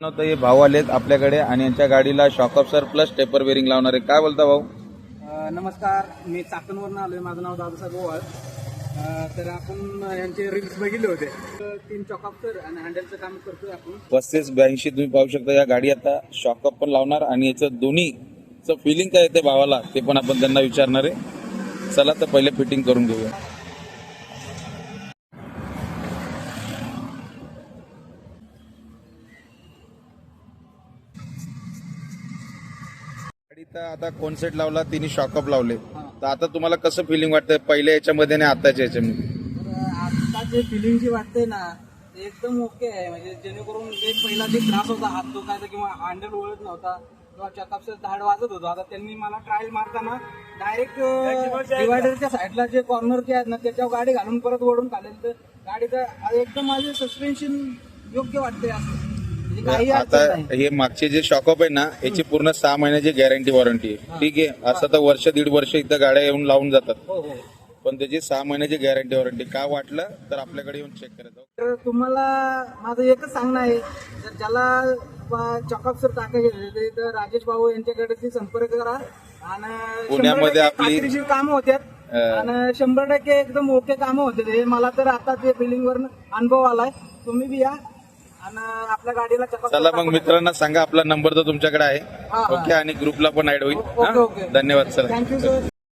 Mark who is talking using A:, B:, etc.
A: नव्हतं हे भाऊ आलेत आपल्याकडे आणि यांच्या गाडीला शॉक ऑब्सर प्लस टेपर बेरिंग लावणार आहे. काय बोलता भाऊ?
B: नमस्कार, मी चाकणवरून आलोय. माझं नाव दादासाहेब गोवाळ. तर आपण यांचे रील्स बघितले होते. 3 चॉकअप्सर आणि हँडलचं काम करतोय आपण.
A: 35-82 तुम्ही पाहू शकता. या गाडी आता शॉकअप पण लावणार आणि याचं दोन्हीचं फिलिंग काय येते भावाला ते पण आपण त्यांना विचारणार आहे. चला तर पहिले फिटिंग करून घेऊया. गाडीचा आता कोन सेट लावला, तिने शॉकअप लावले. तर आता तुम्हाला कसं फिलिंग वाटतंय पहिल्या याच्यामध्ये आणि आताच्या याच्यामध्ये?
B: तर आता जे फिलिंग जी वाटते ना ते एकदम ओके आहे. म्हणजे जेणेकरून जे पहिला जे त्रास होता हात दुखायचा किंवा हँडल वळत नव्हता किंवा चॉकअपचं धाड वाजत होतं, आता त्यांनी मला ट्रायल मारताना डायरेक्ट डिवायडरच्या साईडला जे कॉर्नर जे आहेत ना त्याच्यावर गाडी घालून परत ओढून काढेल. तर गाडीचं एकदम माझे सस्पेन्शन योग्य वाटते असं. काही
A: आता
B: अडचण नाही.
A: हे मागचे जे शॉकअप आहे ना याची पूर्ण 6 महिन्याची गॅरंटी वॉरंटी आहे. ठीक आहे, असं तर वर्ष दीड वर्ष इथं गाड्या येऊन लावून जातात,
B: हो हो.
A: पण त्याची 6 महिन्याची गॅरंटी वॉरंटी. काय वाटलं तर आपल्याकडे येऊन चेक करायचं.
B: तर तुम्हाला माझं एकच सांगणं आहे, जर ज्याला चॉकअपसर टाकायचे तर राजेश भाऊ यांच्याकडे संपर्क करा. आणि
A: पुण्यामध्ये आपली
B: कामं होत्यात आणि 100% एकदम ओके कामं होते. हे मला तर आता ते बिलिंगवर अनुभव आलाय. तुम्ही बी या आणि आपल्या गाडीला
A: चला मग मित्रांना सांगा, आपला नंबर तर तुमच्याकडे आहे. ओके, आणि ग्रुपला पण ऍड होईल.
B: ओके.
A: धन्यवाद सर.
B: Thank you sir.